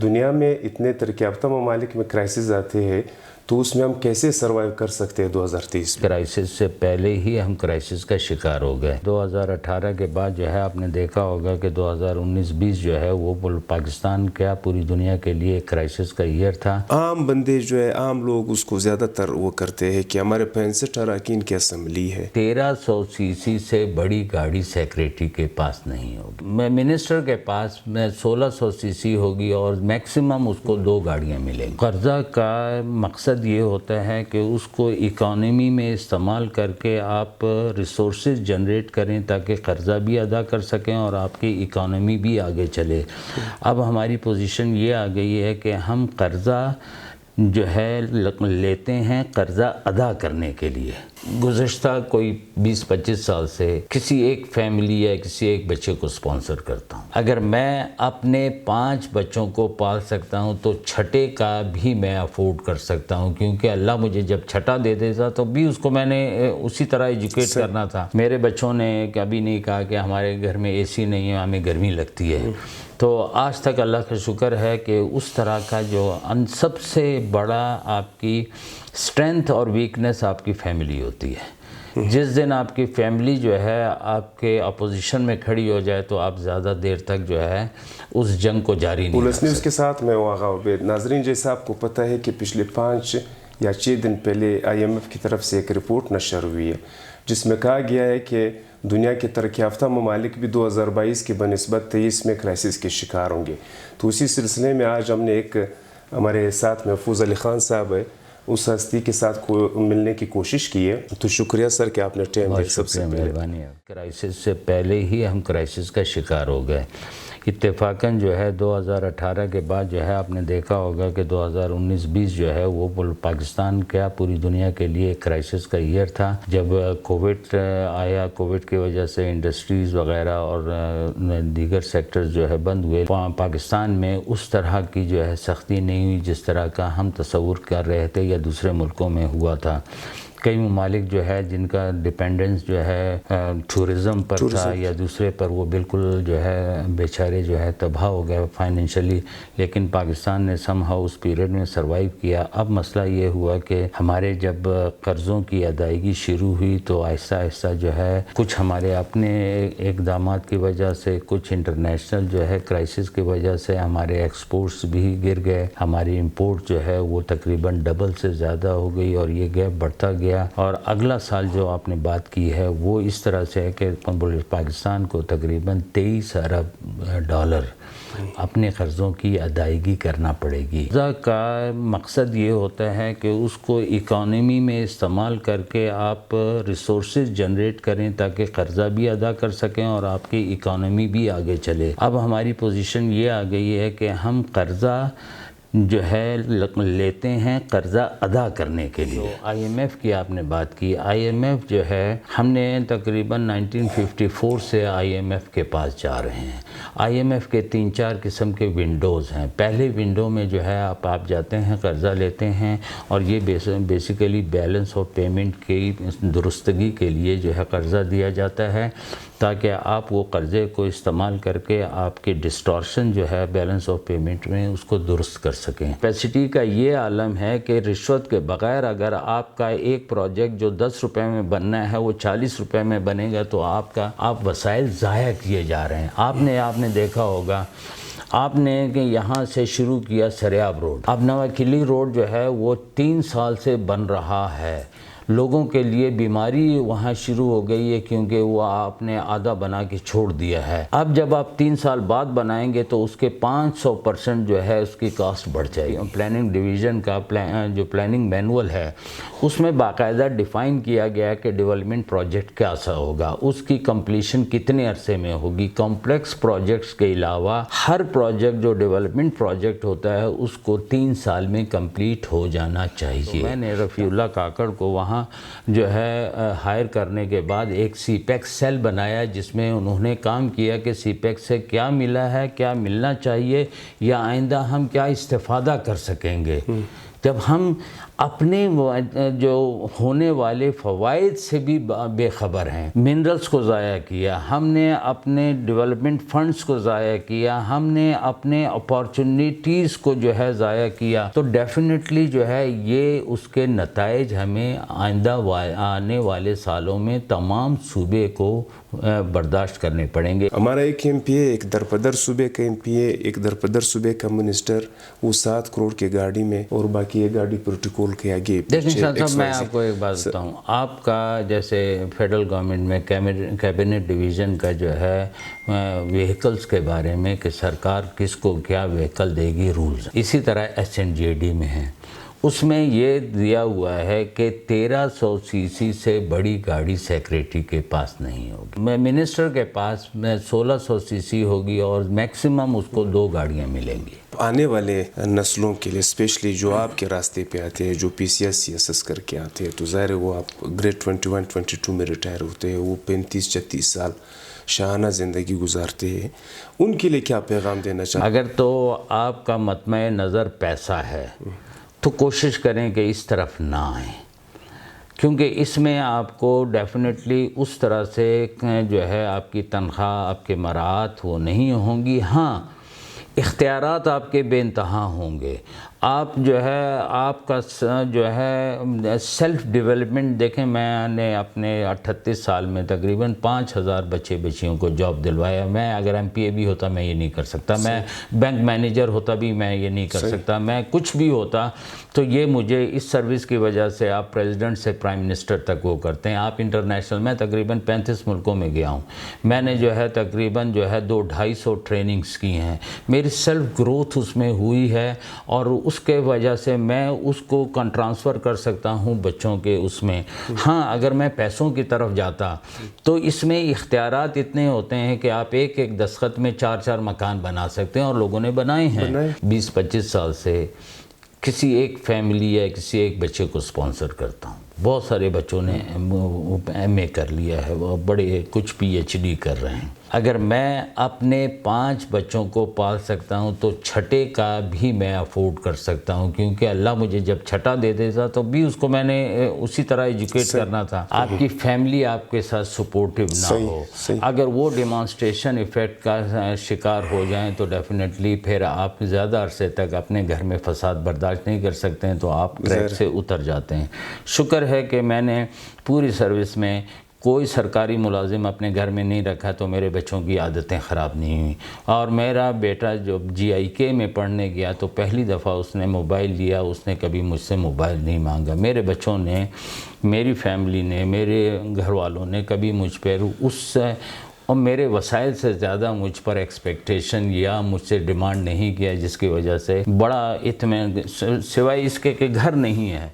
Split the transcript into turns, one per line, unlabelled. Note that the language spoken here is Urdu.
دنیا میں اتنے ترقی یافتہ ممالک میں کرائسس آتے ہیں تو اس میں ہم کیسے سروائیو کر سکتے ہیں 2030 میں؟
کرائسس سے پہلے ہی ہم کرائسس کا شکار ہو گئے۔ 2018 کے بعد جو ہے آپ نے دیکھا ہوگا کہ 2019-20 جو ہے وہ پاکستان کیا پوری دنیا کے لیے کرائسس کا ایئر تھا۔
عام بندے جو ہے عام لوگ اس کو زیادہ تر وہ کرتے ہیں کہ ہمارے 65 اراکین کی اسمبلی ہے۔
1300 سی سی سے بڑی گاڑی سیکریٹری کے پاس نہیں ہوگی، منسٹر کے پاس میں 1600 سی سی ہوگی اور میکسیمم اس کو 2 گاڑیاں ملیں گی۔ قرضہ کا مقصد یہ ہوتا ہے کہ اس کو اکانومی میں استعمال کر کے آپ ریسورسز جنریٹ کریں تاکہ قرضہ بھی ادا کر سکیں اور آپ کی اکانومی بھی آگے چلے۔ اب ہماری پوزیشن یہ آ گئی ہے کہ ہم قرضہ جو ہے لیتے ہیں قرضہ ادا کرنے کے لیے۔ گزشتہ کوئی 20-25 سال سے کسی ایک فیملی یا کسی ایک بچے کو سپانسر کرتا ہوں۔ اگر میں اپنے 5 بچوں کو پال سکتا ہوں تو چھٹے کا بھی میں افورڈ کر سکتا ہوں، کیونکہ اللہ مجھے جب چھٹا دے دیتا تو بھی اس کو میں نے اسی طرح ایجوکیٹ کرنا تھا۔ میرے بچوں نے کبھی نہیں کہا کہ ہمارے گھر میں اے سی نہیں ہے، ہمیں گرمی لگتی ہے۔ تو آج تک اللہ کا شکر ہے کہ اس طرح کا جو سب سے بڑا آپ کی اسٹرینتھ اور ویکنس آپ کی فیملی ہوتی ہے۔ جس دن آپ کی فیملی جو ہے آپ کے اپوزیشن میں کھڑی ہو جائے تو آپ زیادہ دیر تک جو ہے اس جنگ کو جاری نہیں
پولیس نیوز کے ساتھ میں واقع عبید۔ ناظرین، جیسا آپ کو پتہ ہے کہ پچھلے 5 یا 6 دن پہلے IMF کی طرف سے ایک رپورٹ نشر ہوئی ہے جس میں کہا گیا ہے کہ دنیا کے ترقی یافتہ ممالک بھی 2022 کے بنسبت 23 میں کرائسس کے شکار ہوں گے۔ تو اسی سلسلے میں آج ہم نے ایک ہمارے ساتھ محفوظ علی خان صاحب ہے، اس ہستی کے ساتھ ملنے کی کوشش کی ہے۔ تو شکریہ سر کہ آپ نے ٹائم دیا۔ سب سے
مہربانی ہے۔ کرائسس سے پہلے ہی ہم کرائسس کا شکار ہو گئے۔ اتفاقاً جو ہے 2018 کے بعد جو ہے آپ نے دیکھا ہوگا کہ 2019-20 جو ہے وہ پاکستان کیا پوری دنیا کے لیے کرائسس کا ایئر تھا۔ جب کووڈ آیا، کووڈ کی وجہ سے انڈسٹریز وغیرہ اور دیگر سیکٹرز جو ہے بند ہوئے۔ پاکستان میں اس طرح کی جو ہے سختی نہیں ہوئی جس طرح کا ہم تصور کر رہے تھے یا دوسرے ملکوں میں ہوا تھا۔ کئی ممالک جو ہے جن کا ڈیپینڈنس جو ہے ٹورزم پر تھا یا دوسرے پر، وہ بالکل جو ہے بیچارے جو ہے تباہ ہو گئے فائنینشلی، لیکن پاکستان نے سم ہاؤ اس پیریڈ میں سروائیو کیا۔ اب مسئلہ یہ ہوا کہ ہمارے جب قرضوں کی ادائیگی شروع ہوئی تو آہستہ آہستہ جو ہے کچھ ہمارے اپنے اقدامات کی وجہ سے، کچھ انٹرنیشنل جو ہے کرائسس کی وجہ سے ہمارے ایکسپورٹس بھی گر گئے، ہماری امپورٹ جو ہے وہ تقریباً ڈبل سے زیادہ ہو گئی اور یہ گیپ بڑھتا گیا۔ اور اگلا سال جو آپ نے بات کی ہے وہ اس طرح سے ہے کہ پاکستان کو تقریباً 23 ارب ڈالر اپنے قرضوں کی ادائیگی کرنا پڑے گی۔ قرضہ کا مقصد یہ ہوتا ہے کہ اس کو اکانومی میں استعمال کر کے آپ ریسورسز جنریٹ کریں تاکہ قرضہ بھی ادا کر سکیں اور آپ کی اکانومی بھی آگے چلے۔ اب ہماری پوزیشن یہ آ گئی ہے کہ ہم قرضہ جو ہے لیتے ہیں قرضہ ادا کرنے کے لیے۔ IMF کی آپ نے بات کی، IMF جو ہے ہم نے تقریباً 1954 سے IMF کے پاس جا رہے ہیں۔ IMF کے 3-4 قسم کے ونڈوز ہیں۔ پہلے ونڈو میں جو ہے آپ جاتے ہیں، قرضہ لیتے ہیں اور یہ بیسیکلی بیلنس آف پیمنٹ کی درستگی کے لیے جو ہے قرضہ دیا جاتا ہے تاکہ آپ وہ قرضے کو استعمال کر کے آپ کی ڈسٹورشن جو ہے بیلنس آف پیمنٹ میں اس کو درست کر سکیں۔ کیپیسٹی کا یہ عالم ہے کہ رشوت کے بغیر اگر آپ کا ایک پروجیکٹ جو 10 روپے میں بننا ہے وہ 40 روپے میں بنے گا تو آپ وسائل ضائع کیے جا رہے ہیں۔ آپ نے دیکھا ہوگا، آپ نے کہ یہاں سے شروع کیا سریاب روڈ، اب نواکلی روڈ جو ہے وہ 3 سال سے بن رہا ہے۔ لوگوں کے لیے بیماری وہاں شروع ہو گئی ہے کیونکہ وہ آپ نے آدھا بنا کے چھوڑ دیا ہے۔ اب جب آپ 3 سال بعد بنائیں گے تو اس کے 500% جو ہے اس کی کاسٹ بڑھ جائے گی۔ پلاننگ ڈویژن کا جو پلاننگ مینول ہے اس میں باقاعدہ ڈیفائن کیا گیا کہ ڈیولپمنٹ پروجیکٹ کیسا ہوگا، اس کی کمپلیشن کتنے عرصے میں ہوگی۔ کمپلیکس پروجیکٹس کے علاوہ ہر پروجیکٹ جو ڈیولپمنٹ پروجیکٹ ہوتا ہے اس کو 3 سال میں کمپلیٹ ہو جانا چاہیے۔ میں نے رفیع اللہ کاکڑ کو وہاں جو ہے ہائر کرنے کے بعد ایک سی پیک سیل بنایا جس میں انہوں نے کام کیا کہ سی پیک سے کیا ملا ہے، کیا ملنا چاہیے یا آئندہ ہم کیا استفادہ کر سکیں گے۔ جب ہم اپنے جو ہونے والے فوائد سے بھی بے خبر ہیں، منرلز کو ضائع کیا، ہم نے اپنے ڈیولپمنٹ فنڈز کو ضائع کیا، ہم نے اپنے اپارچونیٹیز کو جو ہے ضائع کیا، تو ڈیفینیٹلی جو ہے یہ اس کے نتائج ہمیں آئندہ آنے والے سالوں میں تمام صوبے کو برداشت کرنے پڑیں گے۔
ہمارا ایک ایم پی اے، ایک درپدر صوبے کا ایم پی اے، ایک درپدر صوبے کا منسٹر، وہ 7 کروڑ کی گاڑی میں اور باقی یہ گاڑی پروٹوکول کے آگے
دیکھیں شاہ صاحب، میں آپ کو ایک بات بتاؤں، آپ کا جیسے فیڈرل گورنمنٹ میں کیبنٹ ڈویژن کا جو ہے وہیکلز کے بارے میں کہ سرکار کس کو کیا وہیکل دے گی رولز، اسی طرح SNJD میں ہے، اس میں یہ دیا ہوا ہے کہ 1300 سی سی سے بڑی گاڑی سیکریٹری کے پاس نہیں ہوگی، منسٹر کے پاس 1600 سی سی ہوگی اور میکسیمم اس کو 2 گاڑیاں ملیں گی۔
آنے والے نسلوں کے لیے اسپیشلی جو آپ کے راستے پہ آتے ہیں، جو PCS کر کے آتے ہیں، تو ظاہر ہے وہ آپ گریڈ 21 22 میں ریٹائر ہوتے ہیں، وہ 35 36 سال شاہانہ زندگی گزارتے ہیں، ان کے لیے کیا پیغام دینا چاہتے ہیں؟
اگر تو آپ کا مطمع نظر پیسہ ہے تو کوشش کریں کہ اس طرف نہ آئیں، کیونکہ اس میں آپ کو ڈیفینیٹلی اس طرح سے جو ہے آپ کی تنخواہ، آپ کے مراعات وہ نہیں ہوں گی۔ ہاں، اختیارات آپ کے بے انتہا ہوں گے، آپ جو ہے آپ کا جو ہے سیلف ڈیولپمنٹ دیکھیں، میں نے اپنے 38 سال میں تقریباً 5000 بچے بچیوں کو جاب دلوایا۔ میں اگر MPA بھی ہوتا میں یہ نہیں کر سکتا، میں بینک مینیجر ہوتا بھی میں یہ نہیں کر سکتا، میں کچھ بھی ہوتا تو یہ مجھے اس سروس کی وجہ سے آپ پریزیڈنٹ سے پرائم منسٹر تک وہ کرتے ہیں، آپ انٹرنیشنل، میں تقریباً 35 ملکوں میں گیا ہوں، میں نے جو ہے تقریباً جو ہے 200-250 ٹریننگز کی ہیں، میری سیلف گروتھ اس میں ہوئی ہے، اور اس کے وجہ سے میں اس کو ٹرانسفر کر سکتا ہوں بچوں کے اس میں۔ ہاں، اگر میں پیسوں کی طرف جاتا تو اس میں اختیارات اتنے ہوتے ہیں کہ آپ ایک دستخط میں 4 مکان بنا سکتے ہیں، اور لوگوں نے بنائے ہیں۔ 20-25 سال سے کسی ایک فیملی یا کسی ایک بچے کو سپانسر کرتا ہوں، بہت سارے بچوں نے MA کر لیا ہے، وہ بڑے کچھ PhD کر رہے ہیں۔ اگر میں اپنے 5 بچوں کو پال سکتا ہوں تو چھٹے کا بھی میں افورڈ کر سکتا ہوں، کیونکہ اللہ مجھے جب چھٹا دے دیتا تو بھی اس کو میں نے اسی طرح ایجوکیٹ کرنا تھا۔ آپ کی فیملی آپ کے ساتھ سپورٹیو نہ ہو، اگر وہ ڈیمانسٹریشن ایفیکٹ کا شکار ہو جائیں تو ڈیفینیٹلی پھر آپ زیادہ عرصے تک اپنے گھر میں فساد برداشت نہیں کر سکتے ہیں، تو آپ ٹریک سے اتر جاتے ہیں۔ شکر ہے کہ میں نے پوری سروس میں کوئی سرکاری ملازم اپنے گھر میں نہیں رکھا تو میرے بچوں کی عادتیں خراب نہیں ہوئیں، اور میرا بیٹا جو GIK میں پڑھنے گیا تو پہلی دفعہ اس نے موبائل لیا، اس نے کبھی مجھ سے موبائل نہیں مانگا۔ میرے بچوں نے، میری فیملی نے، میرے گھر والوں نے کبھی مجھ پر اور میرے وسائل سے زیادہ مجھ پر ایکسپیکٹیشن یا مجھ سے ڈیمانڈ نہیں کیا، جس کی وجہ سے بڑا اطمینان، سوائے اس کے کہ گھر نہیں ہے۔